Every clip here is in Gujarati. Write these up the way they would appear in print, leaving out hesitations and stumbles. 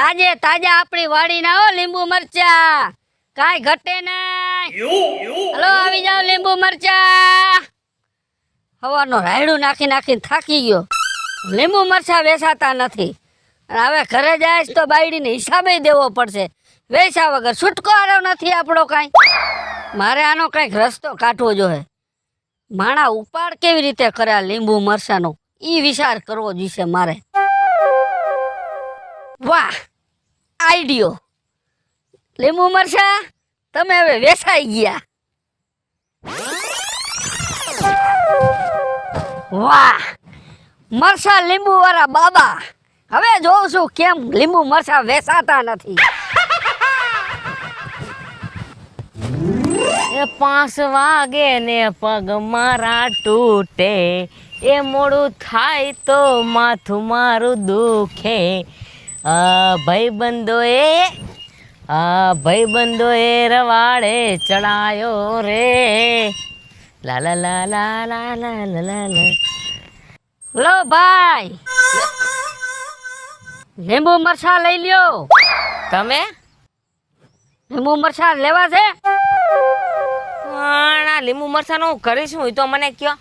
તાજે તાજા આપણી વાડીના હો લીંબુ મરચા, કાઈ ઘટે નહીં. હલો આવી જાવ લીંબુ મરચા. હવાનો રાયડું નાખી નાખીને થાકી ગયો. લીંબુ મરચા વેચાતા નથી. હવે ઘરે જાય તો બાયડીને હિસાબે દેવો પડશે. વેચા વગર છૂટકો નથી આપણો કાંઈ. મારે આનો કંઈક રસ્તો કાઢવો જોઈએ. માણા ઉપાડ કેવી રીતે કરે લીંબુ મરચાનો ઈ વિચાર કરવો જોઈશે મારે. વાહ આઈડિયો. લીંબુ મરચા તમે હવે વેચાઈ ગયા. વાહ મરચા લીંબુ વાળા બાબા. હવે જોઉં છું કેમ લીંબુ મરચા વેચાતા નથી. એ 5 વાગે ને પગ મારા તૂટે, એ મોડું થાય તો માથું મારું દુખે. ભાઈબંધોએ રવાડે ચડાયો રે. લા લા લા લા લા લા લા લા. લો ભાઈ લીંબુ મરચા લઈ લ્યો. તમે લીંબુ મરચા લેવા છે? આ લીંબુ મરચાનું કરીશું એ તો મને કયો.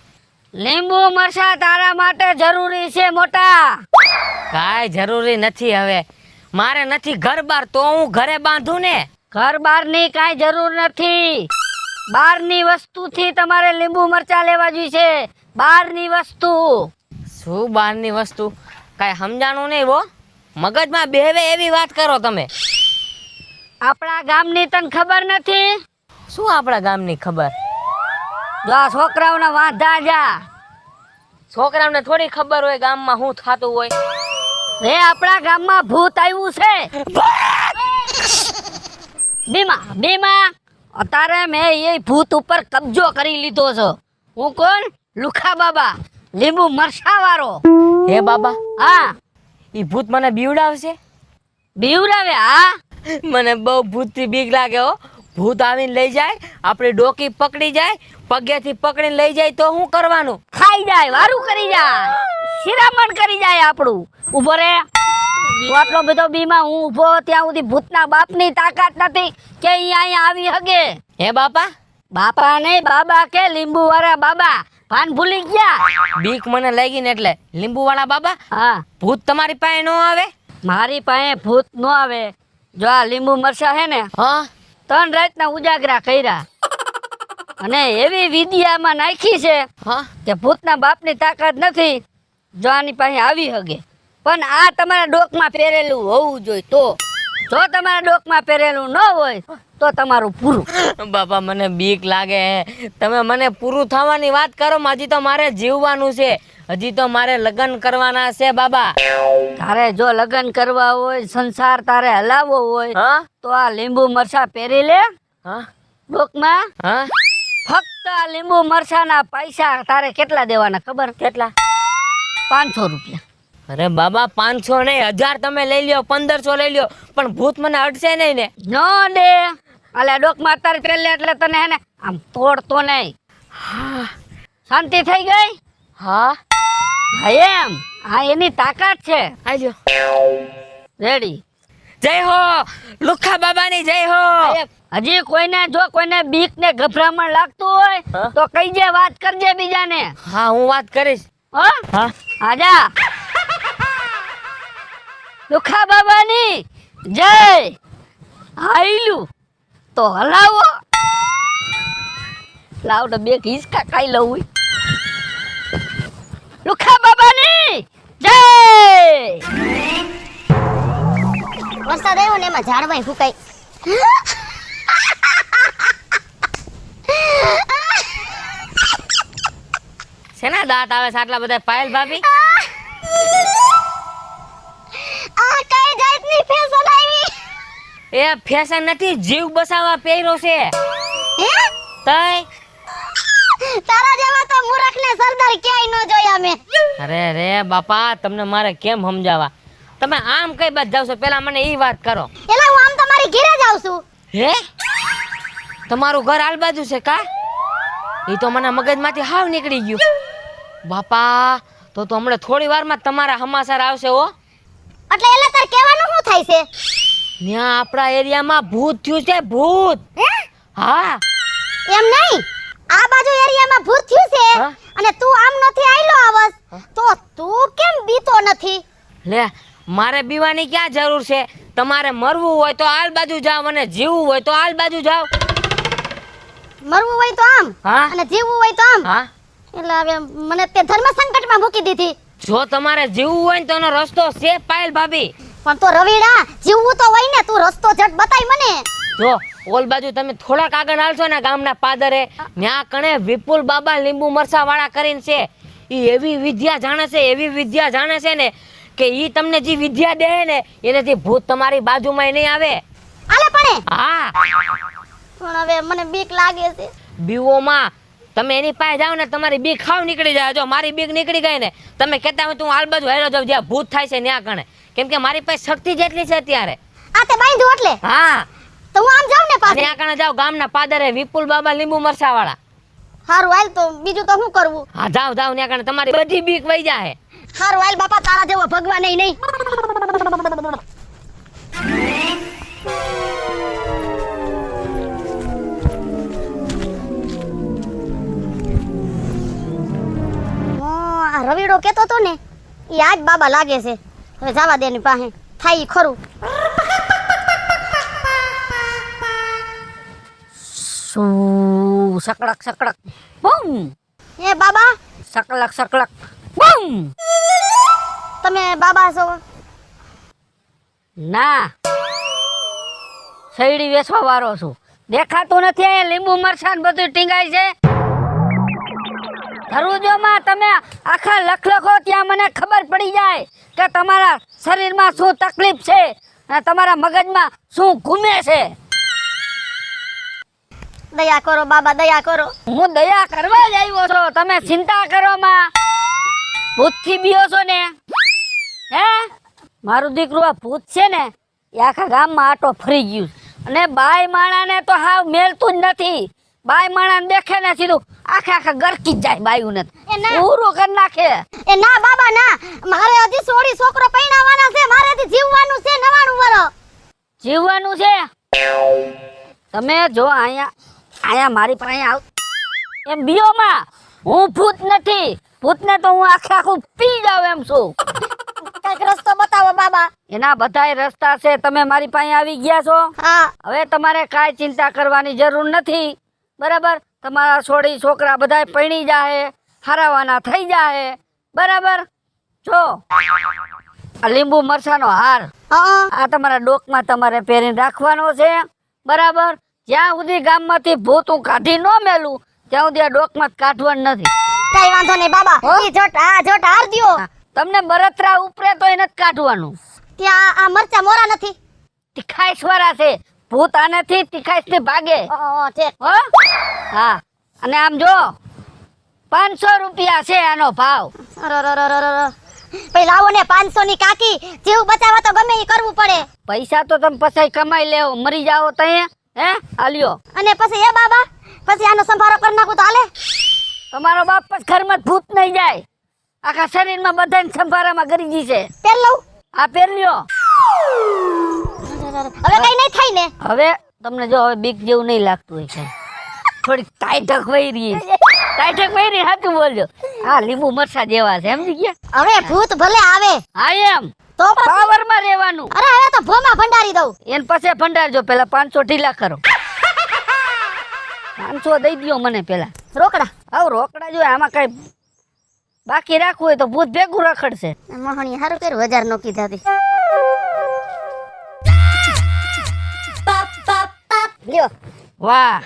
લીંબુ મરચા તારા માટે જરૂરી છે મોટા. કાંઈ જરૂરી નથી. હવે મારે નથી ઘર બાર, તો હું ઘરે બાંધું ને. ઘર બારની કાંઈ જરૂર નથી. બહારની વસ્તુથી તમારે લીંબુ મરચા લેવા જોઈશે. બહારની વસ્તુ. શું બહારની વસ્તુ? કાંઈ સમજાણું નહીં હો. મગજમાં બેહવે એવી વાત કરો તમે. આપણા ગામની તને ખબર નથી? શું આપણા ગામની ખબર? જો આ છોકરાઓને વાંધા જા. છોકરાઓને થોડી ખબર હોય ગામમાં શું થતું હોય. રે આપણા ગામમાં ભૂત આવ્યું છે. બીમા અત્યારે મેં એ ભૂત ઉપર કબજો કરી લીધો છે. હું કોણ? લુખા બાબા, લીંબુ મરચા વાળો. હે બાબા? હા. ઈ ભૂત મને બીવડાવશે? બીવડાવે? હા. મને બહુ ભૂતથી બીક લાગે હો. ભૂત આવીને લઈ જાય, આપણી ડોકી પકડી જાય, પગેથી પકડીને લઈ જાય તો શું કરવાનું? ખાઈ જાય, વારું કરી જાય, શિરામણ કરી જાય આપણું. ઉભો રે. આટલો બધો બીમાં હું ઉભો ત્યાં સુધી ભૂતના બાપની તાકાત નથી કે અહીંયા આવી હગે. હે બાપા? બાપા નહીં, બાબા કે લીંબુ વાળા બાબા. ભાન ભૂલી ગયા? બીક મને લાગી ને એટલે લીંબુ વાળા બાબા. હા. ભૂત તમારી પાસે ન આવે? મારી પાસે ભૂત ન આવે. જો આ લીંબુ મરચા હે ને, હા, 3 રાતના ઉજાગરા કર્યા અને એવી વિદ્યામાં નાખી છે હા, કે ભૂતના બાપની તાકાત નથી જો આની પાસે આવી હગે. પણ આ તમારા ડોકમાં પહેરેલું હોવું જોઈએ. તો જો તમારા ડોકમાં પહેરેલું ન હોય તો તમારું પૂરું. બાપા મને બીક લાગે. તમે મને પૂરું થવાની વાત કરો. હજી તો મારે જીવવાનું છે. હજી તો મારે લગ્ન કરવાના છે બાબા. તારે જો લગ્ન કરવા હોય, સંસાર તારે હલાવવો હોય, હા, તો આ લીંબુ મરચા પહેરી લે હા, ડોકમાં. હા. ફક્ત આ લીંબુ મરચાના પૈસા તારે કેટલા દેવાના ખબર? કેટલા? 500 રૂપિયા. અરે બાબા 500 નહીં, 1000 તમે લઈ લ્યો, 1500 લઈ લ્યો, પણ ભૂત મને અડશે નહીં ને? નો દે. અલ્યા ડોકમાં અત્યારે પહેરલે એટલે તને હે ને આમ તોડતો નહીં. શાંતિ થઈ ગઈ? હા, હા એમ. હા એની તાકાત છે. આજો. રેડી. જય હો લુખા બાબાની, જય હો. હજી કોઈને બીક ને ગભરામણ લાગતું હોય હા? તો કહીજે, વાત કરજે બીજાને. હા હું વાત કરીશ. હો? હા. આજા. લુખા બાબાની જય. આઈલું તો હલાવો. લાવ તો 2 હિસકા ખાઈ લઉં. લુખા બાબાની જય. વરસાદ આવ્યો ને એમાં ઝાડવાય ફૂકાઈ. શેના દાંત આવે છે આટલા બધા પાયલ ભાભી? આ કઈ જાતની ફેશન આવી? એ ફેશન નથી, જીવ બસાવવા પહેર્યો છે. હે? તઈ તારા જેવા તો મૂર્ખને સરદાર ક્યાંય ન જોયા મેં. અરે રે બાપા, તમને મારે કેમ સમજાવવા? તમે આમ કઈ બાજુ જાવ છો પેલા મને ઈ વાત કરો. એલા હું આમ તમારી ઘરે જાઉં છું. હે? તમારું ઘર આલ બાજુ છે કા? એ તો મને મગજમાંથી હાવ નીકળી ગયું. બાપા તો હમણાં થોડી વારમાં તમારા સમાચાર આવશે હો. એટલે એટલે તાર કહેવાનું શું થાય છે ત્યાં આપણા એરિયામાં ભૂત થયું છે ભૂત. હે હા એમ નહીં આ બાજુ એરિયામાં ભૂત થયું છે હા? અને તું આમ નથી આયલો આવસ તો તું કેમ બીતો નથી લે મારે બીવાની ક્યાં જરૂર છે? તમારે મરવું હોય તો આલ બાજુ જાવ અને જીવવું હોય તો આલ બાજુ જાવ. મરવું હોય તો આમ હા અને જીવવું હોય તો આમ હા એટલે હવે મને તે ધર્મ સંકટમાં મૂકી દીધી જો તમારે જીવવું હોય ને તો એનો રસ્તો છે પાયલ ભાભી. પણ તો રવિડા જીવવું તો હોય ને તું રસ્તો જટ બતાય મને જો ઓલ બાજુ તમે થોડાક આગળ હાલશો ને ગામના પાદરે ન્યા કણે વિપુલ બાબા લીંબુ મરસા વાળા કરીને છે. ઈ એવી વિદ્યા જાણે છે એવી વિદ્યા જાણે છે ને કે ઈ તમને જે વિદ્યા દે ને એનાથી ભૂત તમારી બાજુમાં નહીં આવે. આલે પણ હા પણ હવે મને બીક લાગે છે બીવોમાં તમે એની પાસે જાઓ ને તમારી બીક ખાવ નીકળી જાય. જો મારી બીક નીકળી ગઈ ને તમે કહેતા હોય તું આલ બાજુ હેરો જાવ જ્યાં ભૂત થાય છે ત્યાં કણે કેમ કે મારી પાસે શક્તિ જેટલી છે અત્યારે. આ તે બાંધ્યું એટલે હા તો હું આમ જાઉં ને પાછે ત્યાં કણે જાઓ ગામના પાદરે વિપુલ બાબા લીંબુ મરસા વાળા. હારું હાલ તો બીજું તો શું કરવું હા જાઓ જાઓ ત્યાં કણે તમારી બધી બીક વહી જાય. હારું હાલ બાપા તારા જેવો ભગવાન નહીં આ રવિડો કેતો તો ને ઈ આજ બાબા લાગે છે હવે જવા દે ની પાસે થાય ઈ ખરું શું સકડક સકડક બૂમ એ બાબા સકલક સકલક બૂમ. તમે બાબા છો ના શેરડી વેચવા વાળો છું. દેખાતું નથી અહીંયા લીંબુ મરચાં ને બધું ટીંગાય છે. ધરુજોમાં તમે આખા લખલખો ત્યાં મને ખબર પડી જાય કે તમારા શરીરમાં શું તકલીફ છે અને તમારા મગજમાં શું ઘૂમે છે. દયા કરો બાબા દયા કરો હું દયા કરવા જ આવ્યો છો. તમે ચિંતા કરો માં ભૂતથી બીઓ છો ને હે મારું દીકરું આ ભૂત છે ને એ આખા ગામમાં આટો ફરી ગયું અને બાય માણાને તો હાવ મેલતું જ નથી. બાય માણાને દેખે ને સીધું આખા ગરકી જ જાય બાયું એ ના. ને પૂરું કરી નાખે. એ ના બાબા ના મારે હજી સોડી છોકરો પૈણાવાના છે મારે હજી જીવવાનું છે 99 વર્ષ જીવવાનું છે. તમે જો અહીંયા મારી પાસે આવ એમ બીઓમાં હું ભૂત નથી. ભૂતને તો હું આખું પી જાવ એમ છું. કઈક રસ્તો બતાવો બાબા એના બધાય રસ્તા છે. તમે મારી પાસે આવી ગયા છો હા હવે તમારે કાંઈ ચિંતા કરવાની જરૂર નથી બરાબર. તમારા છોડી છોકરા બધાય પૈણી જાહે હારાવાના થઈ જાહે બરાબર. જો આ લીંબુ મરચાનો હાર હા આ તમારા ડોકમાં તમારે પહેરીને રાખવાનો છે બરાબર. જ્યાં સુધી ગામમાંથી ભૂત હું કાઢી ન મેલું ત્યાં સુધી આ ડોકમાં કાઢવાનું નથી. કઈ વાંધો નહીં બાબા હો? ઈ જોટ હાર દ્યો તમને બરતરા ઉપરે તો એને જ કાઢવાનું. ત્યાં આ મરચા મોરા નથી તીખાઈશ વાળા છે ભૂત આનેથી તીખાઈશ થી ભાગે ઠીક હો. હા અને આમ જો 500 રૂપિયા છે આનો ભાવ. પછી લાવો ને 500 ની કાકી જીવ બચાવવા તો ગમે ઈ કરવું પડે પૈસા તો તમે પછી કમાઈ લેવો મરી જાઓ તઈએ હે આલ્યો. અને પછી એ બાબા પછી આનો સંભારો કરી નાખું તો હાલે તમારો બાપ જ ઘરમાં ભૂત નહીં જાય. આખા શરીરમાં બધાને સંભારામાં ગરીજી છે. પેલ લઉં આ પહેર્યો હવે કઈ નહીં થાય ને હવે તમને જો હવે બીક જેવું નહીં લાગતું હોય છે. થોડી ટાઈટક વહી રહી સાચું બોલજો. હા લીંબુ મરચા જેવા છે સમજી ગયા. હવે ભૂત ભલે આવે હા એમ તો પછી પાવરમાં રહેવાનું. અરે હવે તો ભોમાં ભંડારી દઉં એને પછી ભંડારજો પેલા 500 ઢીલા કરો. 500 દઈ દ્યો મને પેલા. રોકડા આવ રોકડા જોઈએ આમાં કઈ બાકી રાખવું હોય તો ભૂત ભેગું રખડશે. મોહણી હારું કર્યું 1000 નો કીધા હતી લ્યો વાહ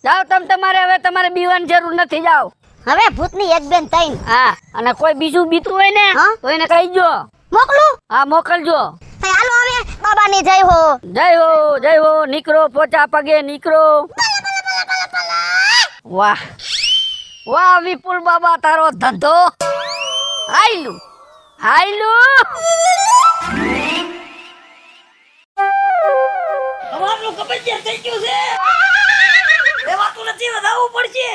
જાઓ તમે તમારે હવે તમારે બીવાની જરૂર નથી જાઓ. હવે ભૂતની એક બેન તઈન હા અને કોઈ બીજું બીતું હોય ને હા? તો એને કહીજો. મોકલું હા મોકલજો. hey, હાલો હવે બાબાની જય હો જય હો નીકળો પોચા પગે નીકળો. વાહ વાહ વિપુલ બાબા તારો ધંધો હાઈલું અમારું કબજિયાત થઈ ગયું છે. રેવાતું નથી વધાવવું પડશે.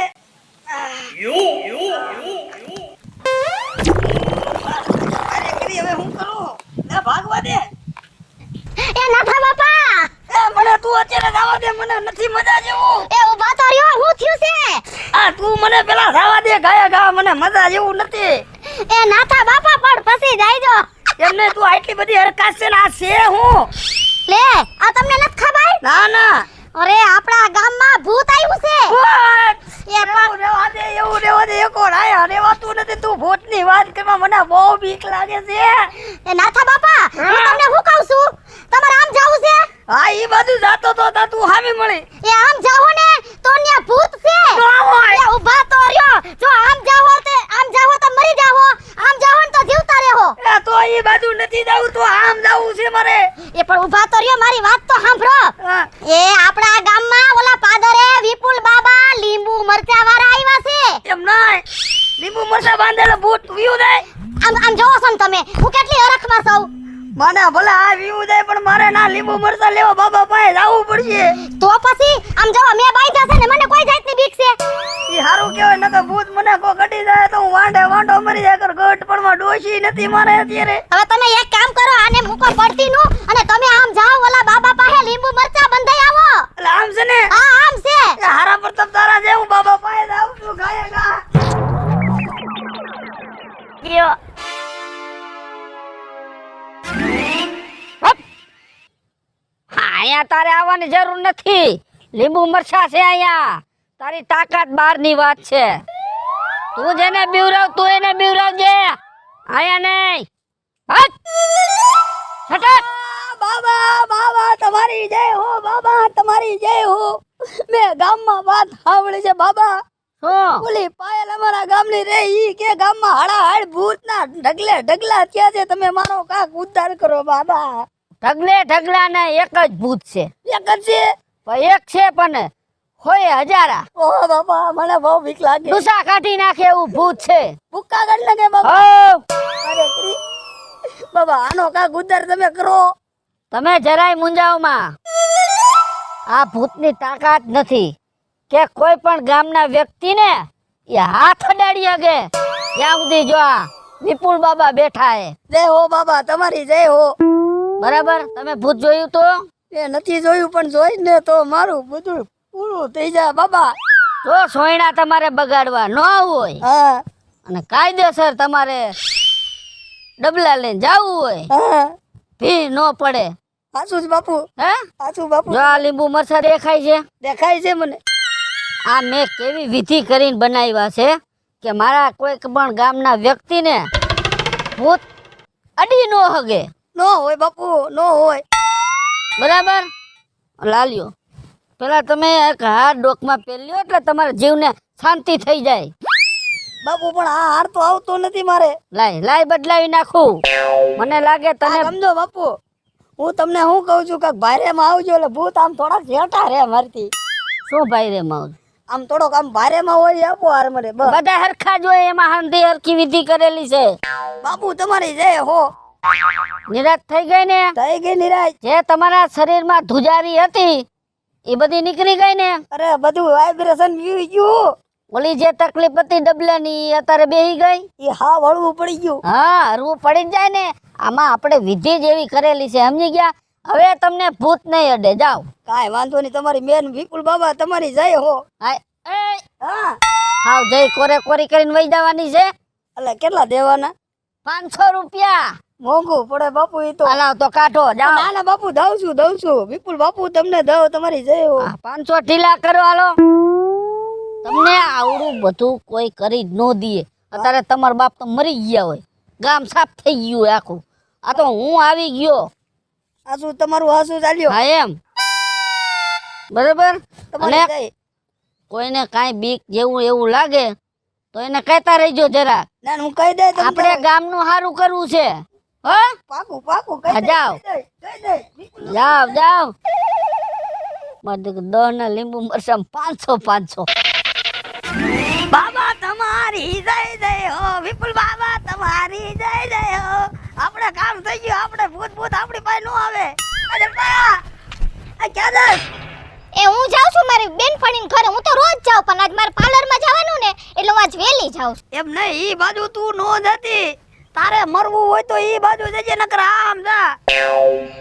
અરે કરી હવે હું કરું ભાગવા દે. એ નાથા બાપા મને તું અત્યારે જવા દે, મને નથી મજા જેવું. એ ઊભા તો રહ્યો, હું થયું છે? તું મને પેલા જવા દે, ગાયા ગા, મને મજા જેવું નથી. એ નાથા બાપા પણ પછી જાયજો. એમને તું આટલી બધી હરકત છે ને આ છે હું? લે આ તમને નથી ખબર? ના ના. અરે આપણા ગામમાં ભૂત આવ્યું છે. એ પણ રેવા દે, એવું રેવા દે, એકો રાયા રેવાતું નથી. તું ભૂતની વાત કરવા મને બહુ બીક લાગે છે. એ નાથા બાપા હું તમને શું કહું છું, તમારે આમ જાવું છે? હા ઈ બાજુ જાતો તો તા તું હામી મળી. એ આમ જાવો ને તો ન્યા ભૂત છે. ન હોય. એ ઊભા તો રહ્યો, જો આમ જાવો તો મરી જાવો, આમ જાવો ને તો જીવતા રહો. એ તો ઈ બાજુ નથી જાવું, તો આમ જાવું છે મારે. એ પણ ઊભા તો રહ્યો, મારી વાત તો સાંભળો. હા. એ આપણા ગામમાં ઓલા પાદરે વિપુલ બાબા લીંબુ મરચા વાળા આવ્યા છે. એમ નાય, લીંબુ મરચા બાંધેલા ભૂત વ્યુ જાય. આમ જોવો છો ને તમે, હું કેટલી હરખમાં છું. મને ભલે આ વ્યુ જાય, પણ મારે ના લીંબુ મરચા લેવા બાબા પાસે જાવું પડશે. તો પછી આમ જોવો મેં બાંધ્યા છે ને, મને કોઈ જાતની બીક છે? ઈ હારું કહેવાય, નકર ભૂત મને કો ગડી જાય તો હું વાંઢો મરી જાય. કર ગટ પણ માં ડોશી નથી મારે અત્યારે. હવે તમે એક કામ કરો, આને મૂકો પડતી નું અને તમે આમ જાઓ ઓલા બાબા પાસે લીંબુ મરચા બંધાઈ આવો. એટલે આમ છે ને, હા આમ છે. એ હારા પ્રતાપ તારા જે હું બાબા પાસે જાઉં છું, ગાયા ગા. ગયો. અહીંયા તારે આવવાની જરૂર નથી. લીંબુ મરચા છે અહીંયા. તારી તાકાત બહારની વાત છે. તું જેને બીવરાવ તું એને બીવરાવજે, અહીંયા નહીં. હટ! હટ! બાબા બાબા તમારી જય હો, બાબા તમારી જય હો. મેં ગામમાં વાત સાંભળી છે બાબા. શું ઓલી પાયલ અમારા ગામની રે, ઈ કે ગામમાં હાડાહાડ ભૂતના ઢગલા થયા છે. તમે મારો કાક ઉદ્ધાર કરો બાબા. ઢગલા ને એક જ ભૂત છે. એક જ છે? પણ એક છે પણ હોય હજારા. ઓહ બાબા, મને બહુ બીક લાગે. ડૂસા કાઢી નાખે એવું ભૂત છે. ભૂક્કા કાઢ લાગે બાબા. હો અરે શ્રી બાબા, આનો કાક ઉદ્ધાર તમે કરો. તમે જરાય મુંજાવમાં. આ ભૂતની તાકાત નથી કે કોઈ પણ ગામના વ્યક્તિને એ હાથ અડાડી શકે. ત્યાં સુધી જો આ વિપુલ બાબા બેઠા હે. જય હો બાબા તમારી જય હો. બરાબર, તમે ભૂત જોયું તો? એ નથી જોયું, પણ જોઈ ને તો મારું બધું પૂરું થઈ જાય બાબા. જો સોયણા તમારે બગાડવા ન હોય હા અને કાયદેસર તમારે ડબલા લઈને જાવું હોય, હા, ભી ન પડે. સાચું જ બાપુ, હે સાચું બાપુ. જો આ લીંબુ મરચા દેખાય છે, દેખાય છે મને. આ મેં કેવી વિધિ કરીને બનાવ્યા છે કે મારા કોઈક પણ ગામના વ્યક્તિને ભૂત અડી ન હગે. નો હોય બાપુ, નો હોય. બરાબર, લાલ્યો પેલા તમે એક હાથ ડોકમાં પહેર્યો એટલે તમારા જીવને શાંતિ થઈ જાય. બાપુ પણ આ હાર તો આવતો નથી મારે. લાય બદલાવી નાખું. મને લાગે આ તને સમજો બાપુ, હું તમને શું કહું છું કે ભારેમાં આવજો એટલે ભૂત આમ થોડાક જેઠા રે મારથી. શું ભાઈ રે માઉ આમ થોડોક આમ ભારેમાં હોય એ આપો હાર મને બસ. બધા હરખા જ હોય, એમાં હંધી હરખી વિધિ કરેલી છે. બાપુ તમારી જય હો. નિરાશ થઈ ગઈ ને? થઈ ગઈ નિરાશ. જે તમારા શરીરમાં ધુજારી હતી એ બધી નીકળી ગઈ ને? અરે બધું વાઇબ્રેશન વ્યુ ગયું. ઓલી જે તકલીફ હતી ડબલાની એ અત્યારે બેહી ગઈ. એ હા વળવું પડી ગયું. હા, હરવું પડી જ જાય ને. આમાં આપણે વિધિ જેવી કરેલી છે, સમજી ગયા? હવે તમને ભૂત નહીં અડે. જાઓ. કાંઈ વાંધો નહીં, તમારી બેન વિપુલ બાબા તમારી જય હો. હાય, એ હા હાવ જય કોરી કરીને વહી જવાની છે. એટલે કેટલા દેવાના? 500 રૂપિયા. મોંઘું પડે બાપુ એ તો. હાલો તો કાઢો, જાઓ. ના ના બાપુ દઉં છું વિપુલ બાપુ તમને દઉં, તમારી જય હો. 500 ઢીલા કરો. હાલો, તમને આવડું બધું કોઈ કરી જ ન દે. અત્યારે તમારા બાપ તો મરી ગયા હોય, ગામ સાફ થઈ ગયું હોય આખું. આ તો હું આવી ગયો. આસુ તમારું આસુ ચાલ્યો. હા એમ, બરાબર. તમારી અને જય. કોઈને કાંઈ બીક જેવું એવું લાગે તો એને કહેતા રહેજો જરા. ના હું કહી દે તમને. આપણે ગામનું સારું કરવું છે. હો, પાકું હા, જાઓ. કહી દે. જાઓ. મારે 10 ના લીંબુ મરચાં 500. બાબા તમારી જય હો, વિપુલ બાબા તમારી જય હો. આપણે કામ થઈ ગયું, આપણે ભૂત આપણી પાસે નો આવે. અરે બા આ ક્યાં જાય? એ હું જાઉં છું મારી બેનપણીને ઘરે. હું તો રોજ જાઉં પણ આજ મારે પાર્લરમાં જવાનું ને એટલે હું આજ વહેલી જાઉં છું. એમ નહીં, ઈ બાજુ તું નો જતી. તારે મરવું હોય તો ઈ બાજુ જજે નકર આમ જા.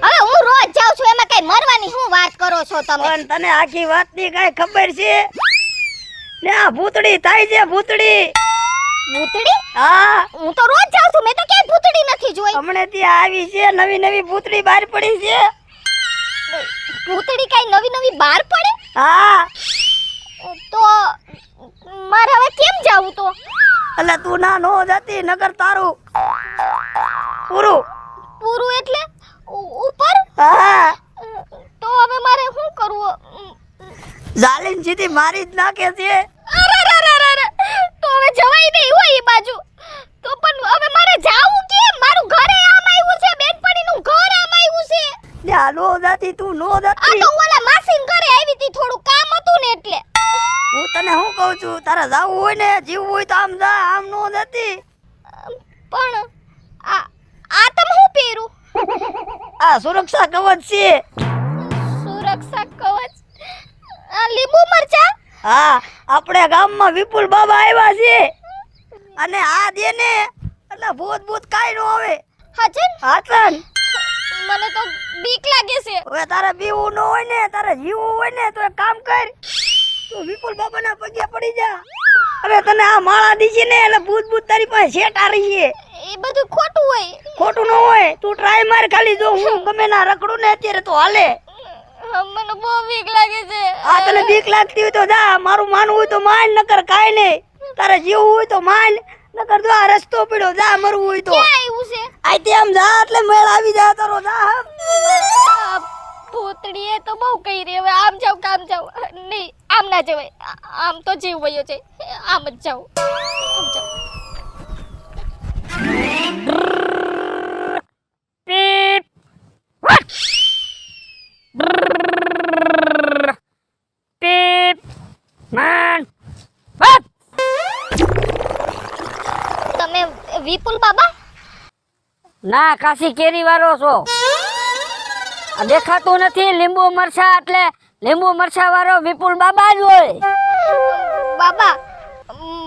હવે હું રોજ જાઉં છું એમાં કઈ મરવાની શું વાત કરો છો તમે? પણ તને આખી વાતની કઈ ખબર છે? ને આ ભૂતડી થાય છે ભૂતડી. ભૂતડી? હા હું તો રોજ જાઉં છું, મેં તો ક્યાંય ભૂતડી નથી જોઈ. હમણે ત્યાં આવી છે, નવી નવી ભૂતડી બહાર પડી છે. ભૂતડી કઈ નવી નવી બહાર પડે? હા તો મારે હવે કેમ જાવું તો? એટલે તું ના નો જતી નકર તારું પૂરું. પૂરું એટલે ઉપર? હા તો હવે મારે શું કરવું? જાલીન સીધી મારી જ નાખે છે. અરે તો હવે જવાય નહીં હોય એ બાજુ. તો પણ હવે મારે જાવું કેમ? મારું ઘરે આમ આવ્યું છે, બેનપણીનું ઘર આમ આવ્યું છે. ત્યાં નો જતી તું નો આ જતી. તો ઓલા માસીન ઘરે આવી હતી, થોડું કામ હતું ને એટલે. હું તને શું કહું છું, તારે જાવું હોય ને જીવવું હોય તો આમ જા, આમ નો જતી. પણ આ તમે શું પહેર્યું? આ સુરક્ષા કવચ છે. સુરક્ષા કવચ? આ લીંબુ મરચા? હા આપણે ગામમાં વિપુલ બાબા આવ્યા છે અને આ દે ને એટલે ભૂત ભૂત કાઈ નો આવે. હાચન? હાચન. મને તો બીક લાગે છે. હવે તારે પીવું ન હોય ને, તારે જીવવું હોય ને તો એક કામ કર, તું વિપુલ બાબાના પગે પડી જા. હવે તને આ માળા દીધી ને એટલે ભૂત ભૂત તારી પાસે શેટ આ રહી છે. એ બધું ખોટું હોય. ખોટું ન હોય, તું ટ્રાય માર ખાલી, જો હું ગમે ના રખડું ને અત્યારે તો હાલે. મને બહુ બીક લાગે છે. આ તને બીક લાગતી હોય તો જા, મારું માનવું હોય તો માન, નકર કાઈ નહીં. તારે જીવવું હોય તો માન, નકર જો આ રસ્તો પડ્યો, જા મરવું હોય તો. ક્યાં આવ્યું છે? આઈ તેમ જા એટલે મેળ આવી જા તારો, જા. આ ભૂતડીએ તો બહુ કહી રહી, હવે આમ જાવ કામ જાવ. નહીં, આમ ના જવાય. આમ તો જીવ વયો છે, આમ જ જાવ. આમ જાવ. પીપ. પીપ. માન. હપ. તમે વિપુલ બાબા? ના, કાશી કેરી વાળો છો. આ દેખાતું નથી લીંબુ મરચા, એટલે લીંબુ મરચા વાળો વિપુલ બાબા જ હોય. બાબા,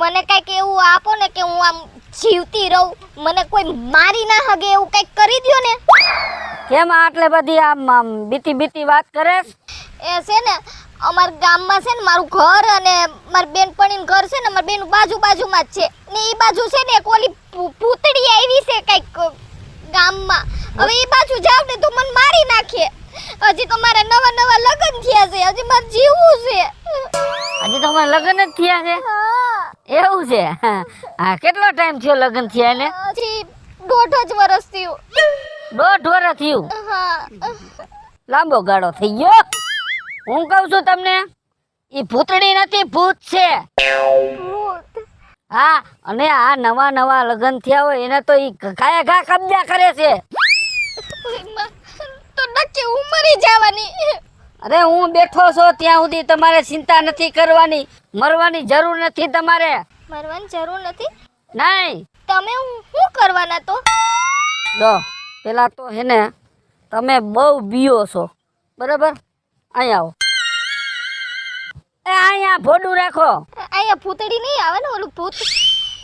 મને કઈક એવું આપો ને કે હું આમ જીવતી રહું. મને કોઈ મારી ના હગે એવું કઈક કરી દ્યો ને. કેમ આટલે બધી આમ બીતી બીતી વાત કરેસ? એ છે ને અમાર ગામમાં છે ને મારું ઘર અને મારી બેનપણીનું ઘર છે ને, મારી બેન બાજુમાં જ છે ને. એ બાજુ છે ને એક ઓલી ભૂતડી આવી છે કઈક ગામમાં. હવે એ બાજુ જાવ ને તો મને મારી નાખે. હજી તો મારે નવા લગ્ન થયા છે, હજી મારે જીવવું છે. હજી તો અમારે લગ્ન જ થયા છે? હા, એવું છે? હા, કેટલો ટાઈમ થયો લગ્ન થયા ને? હજી 1.5 વર્ષ થયું. 1.5 વર્ષ થયું? હા. લાંબો ગાળો થઈ ગયો. હું કહું છું તમને, ઈ ભૂતડી નથી, ભૂત છે. ભૂત? હા, અને આ નવા લગ્ન થયા હોય એને તો ઈ ઘાયા ઘા કબજા કરે છે. તો નક્કી હું મરી જવાની. અરે હું બેઠો છો ત્યાં સુધી તમારે ચિંતા નથી કરવાની, મરવાની જરૂર નથી તમારે. મરવાની જરૂર નથી? નહીં. તમે શું કરવાના તો? જો પેલા તો હે ને તમે બહુ બીઓ છો, બરાબર? અહીંયા આવો. એ અહીંયા ભોડું રાખો. અહીંયા ભૂતડી નહીં આવે ને, ઓલું ભૂત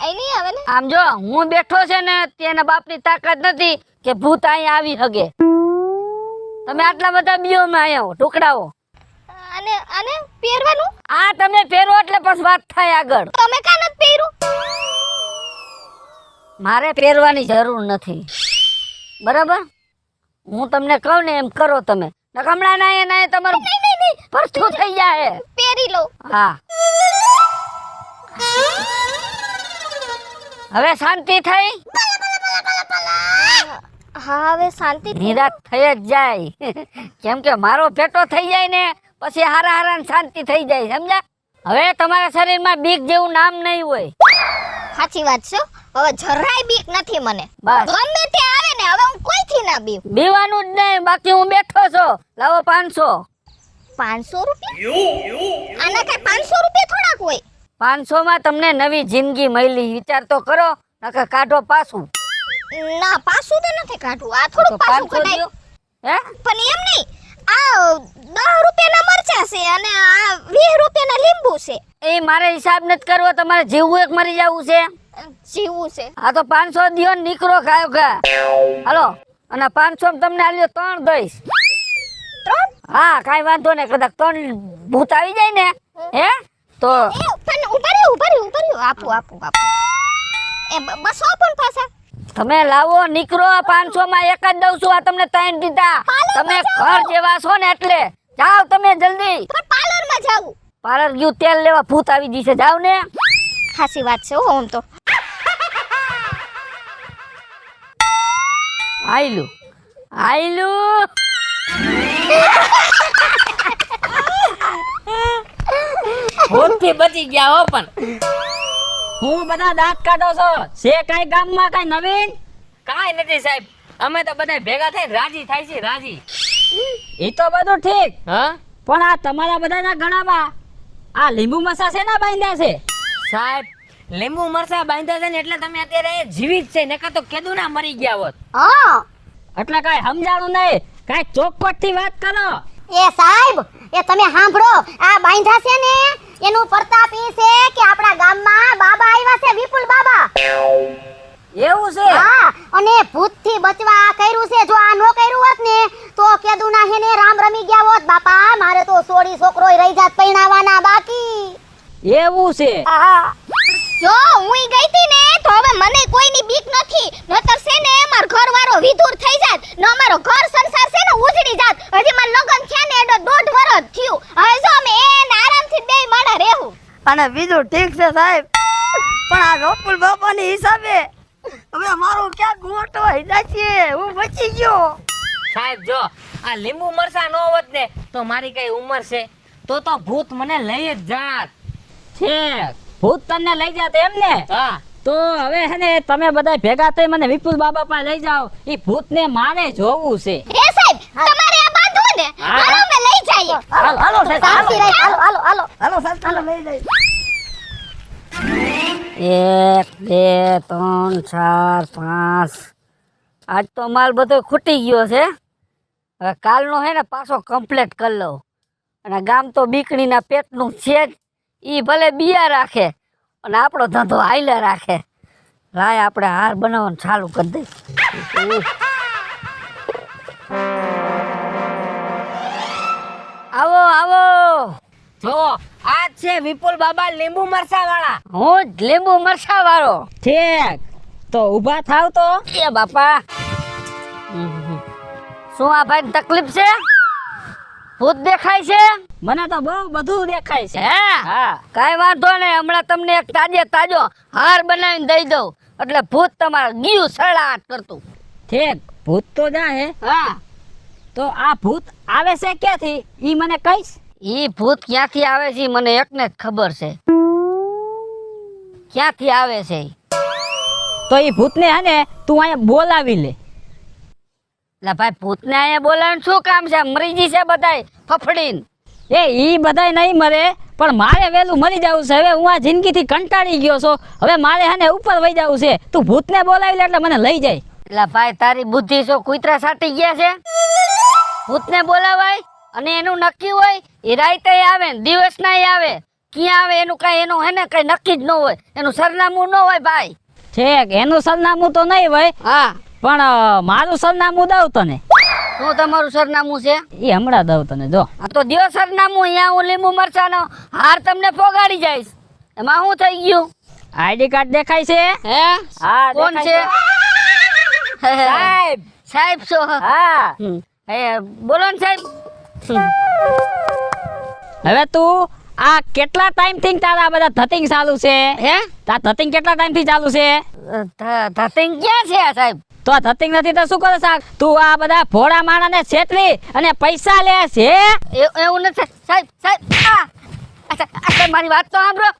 અહીં નહીં આવે ને. આમ જો હું બેઠો છે ને તેના બાપની તાકાત નથી કે ભૂત અહીંયા આવી શકે. તમે આટલા બધા બીઓ માં અહીંયા ટુકડાઓ. અને આને પહેરવાનું? આ તમે પહેરો એટલે પછી વાત થાય આગળ. તમે કાં નથી પહેર્યું? મારે પહેરવાની જરૂર નથી, બરાબર? હું તમને કહું ને એમ કરો તમે. હમણાં ના તમારું નહીં. પરથું થઈ જાય. પહેરી લો. હા, હવે શાંતિ થઈ? હા, હવે શાંતિ. નિરાશ થઈ જ જાય. કેમ કે મારો પેટો થઈ જાય ને પછી હારા શાંતિ થઈ જાય, સમજ્યા? હવે તમારા શરીરમાં બીક જેવું નામ નહીં હોય. સાચી વાત છે. હવે જરાય બીક નથી મને. બસ. ગમે તે આવે ને હવે હું કોઈથી ના બીવ. બીવાનું જ નહીં, બાકી હું બેઠો છો. લાવો 500. 500 રૂપિયા? આના કઈ 500 રૂપિયા થોડાક હોય. 500 માં તમને નવી જિંદગી મળી. વિચાર તો કરો, નકર કાઢો પાછું. ના, પાછું તો નથી કાઢવું. આ થોડું પાછું 500 કઢાય. દ્યો. હે? પણ એમ નહીં. આ 10 રૂપિયાના મરચા છે અને આ 20 રૂપિયાના લીંબુ છે. એ મારે હિસાબ નથી કરવો. તમારે જીવવું એક મરી જવું છે? જીવવું છે. આ તો 500 દિયો ને નીકળો ખાયો ખા. હાલો અને 500 માં તમને આલ્યો 3 દઈશ. 3? હા કાઈ વાંધો નહીં, કદાચ 3 ભૂત આવી જાય ને હે તો એ પણ ઉભા રહ્યો આપું. એ 200 પણ પાછા. તમે લાવો નીકળો. 500 માં એક જ દઉં છું, આ તમને 3 દીધા. તમે ઘર જેવા છો ને એટલે જાઓ તમે જલ્દી. પણ પાર્લરમાં જાવું. પાર્લર ગયું તેલ લેવા, ભૂત આવી જશે, જાવ ને. ખાસી વાત છે હો. આમ તો આયલું ભૂતથી બચી ગયા હો. પણ હું બધા દાંત કાઢો છો છે કઈ ગામમાં કઈ નવીન? કાઈ નથી સાહેબ, અમે તો બધા ભેગા થઈને રાજી થાય છે, રાજી. એ તો બધું ઠીક, હા પણ આ તમારા બધાના ગળામાં આ લીંબુ મસા છે ને બાંધ્યા છે? સાહેબ, લીંબુ મરચા બાંધ્યા છે ને એટલે તમે અત્યારે જીવિત છે, નકર તો કેદું ના મરી ગયા હોત. હા એટલે કઈ સમજાણું નહીં, કઈ ચોખવટ થી વાત કરો. એ સાહેબ, એ તમે સાંભળો, આ બાંધા છે ને એનું પ્રતાપ ઈ છે કે આપણા ગામમાં બાબા આવ્યા છે, વિપુલ બાબા. એવું છે? હા, અને ભૂત થી બચવા આ કર્યું છે. જો આ નો કર્યું હોત ને તો કેદુના હેને રામ રમી ગયા હોત. બાપા મારે તો સોડી છોકરોય રહી જાત પૈણાવાના બાકી. એવું છે? હા, જો હું ગઈ હતી ને તો હવે મને કોઈની બીક નથી. નતર છે ને માર ઘરવાળો વિધુર થઈ જાત, ન મારો ઘર સંસાર છે ને ઉજડી જાત. હજી માર લગન થયા ને એટલે 1.5 વર્ષ થયું. હવે જો અમે એને આરામથી બે માણા રહેવું. અને બીજું ઠીક છે સાહેબ, પણ આ ગોપુલ બાપાની હિસાબે હવે મારું ક્યાં ગોઠવાઈ જાય છે. હું બચી ગયો. સાહેબ જો આ લીંબુ મરચા નો હોત ને તો મારી કઈ ઉંમર છે તો ભૂત મને લઈ જ જાત. છે ભૂત તને લઈ જાત એમ ને? હા તો હવે હે ને તમે બધા ભેગા થઈ મને વિપુલ બાબા પાસે લઈ જાઓ. એ ભૂત ને મારે જોવું છે. એ સાહેબ તમારે આ બાંધવું ને, હા. હાલો અમે લઈ જઈએ. હાલો સાહેબ, શાંતિ રહી. હાલો. હાલો સાહેબ, હાલો લઈ જાય. 1 2 3 4 5. આજ તો માલ બધો ખૂટી ગયો છે. હવે કાલનો હે ને પાછો કમ્પ્લીટ કરી લઉં. અને ગામ તો બીકણીના પેટનું છે જ, ઈ ભલે બિયા રાખે અને આપણો ધંધો હાઈલા રાખે. લાય આપણે હાર બનાવવાનું ચાલુ કરી દઈ. આવો જો આ છે વિપુલ બાબા લીંબુ મરચા વાળા. હું જ લીંબુ મરચા વાળો. ઠીક, તો ઊભા થાવ તો. એ બાપા, શું આ ભાઈ તકલીફ છે? ભૂત દેખાય છે? મને તો બહુ બધું દેખાય છે. હે હા, કાઈ વાંધો નહીં, હમણાં તમને એક તાજો હાર બનાવીને દઈ દઉં એટલે ભૂત તમારે ગયું સળાટ કરતું. ઠીક, ભૂત તો જાહે. હા, તો આ ભૂત આવે છે ક્યાંથી ઈ મને કહીશ? ઈ ભૂત ક્યાંથી આવે છે ઈ મને એકને જ ખબર છે. ક્યાંથી આવે છે ઈ? તો ઈ ભૂતને હે ને તું અહીંયા બોલાવી લે. એટલે ભાઈ ભૂતને અહીંયા બોલાવીને શું કામ છે? મરી જશે બધાય ફફડીને. એ ઈ બધાય નહીં મરે, પણ મારે વેલું મરી જવું છે. હવે હું આ જિંદગીથી કંટાળી ગયો છું, હવે મારે હે ને ઉપર વહી જવું છે. તું ભૂતને બોલાવી લે એટલે મને લઈ જાય. એટલે ભાઈ તારી બુદ્ધિ શું કૂતરા સાટી ગયા છે? ભૂતને બોલાવાય અને એનું નક્કી હોય એ રાતે આવે ને દિવસ ના આવે. ક્યાં આવે એનું કઈ એનું હે ને કઈ નક્કી જ ન હોય, એનું સરનામું ન હોય ભાઈ. ઠીક, એનું સરનામું તો નહીં હોય, હા, પણ મારું સરનામું દઉં તને. શું તમારું સરનામું છે? એ હમણાં દઉં તને, જો. આ તો દિયો સરનામું. અહીંયા હું લીંબુ મરચાનો હાર તમને પોગાડી જઈશ. એમાં શું થઈ ગયું? આઈડી કાર્ડ દેખાય છે? હે હા, કોણ છે? દેખાય સાહેબ સાહેબ છો? હા. હે બોલો ને સાહેબ. હવે તું આ કેટલા ટાઈમ થી તારા બધા ધતિંગ ચાલુ છે? હે તાર ધતિંગ કેટલા ટાઈમ થી ચાલુ છે? ધતિંગ ક્યાં છે આ સાહેબ? તો આ ધતિંગ નથી તો શું કરે છે? તું આ બધા ભોળા માણસને છેતરી અને પૈસા લે છે? એવું નથી સાહેબ. સાહેબ મારી વાત તો સાંભળો.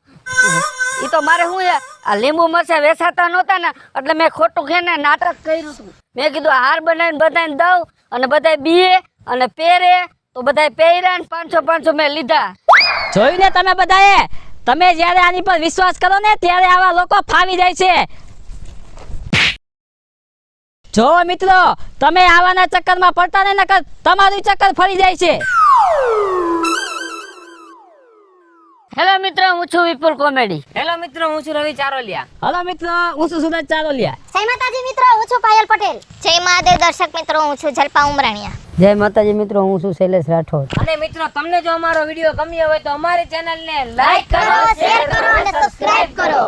એ તો મારે શું આ લીંબુ મરચા વેચાતા નહોતા ને એટલે મેં ખોટું ખેને નાટક કર્યું હતું. મેં કીધું હાર બનાવીને બધાને દઉં અને બધાય બીએ અને પહેરે તો બધાય પહેર્યા ને 500 મેં લીધા. જોયું ને તમે બધાએ? તમે જ્યારે આની પર વિશ્વાસ કરો ને ત્યારે આવા લોકો ફાવી જાય છે. જો મિત્રો, તમે આવાના ચક્કરમાં પડતા ને નકર તમારું ચક્કર ફરી જાય છે. હેલો મિત્રો. મિત્રો હું છું વિપુલ કોમેડી. હેલો મિત્રો, હું છું રવિ ચારોલિયા. હલો મિત્રો, હું છું સુરજ ચારોલિયા. જય માતાજી મિત્રો, હું છું પાયલ પટેલ. જય મહાદેવ દર્શક મિત્રો, હું છું જલપા ઉમરાણીયા. જય માતાજી મિત્રો, હું છું શૈલેષ રાઠોડ. અને મિત્રો, તમને જો અમારો વિડીયો ગમ્યો હોય તો અમારી ચેનલને લાઈક કરો, શેર કરો અને સબસ્ક્રાઇબ કરો.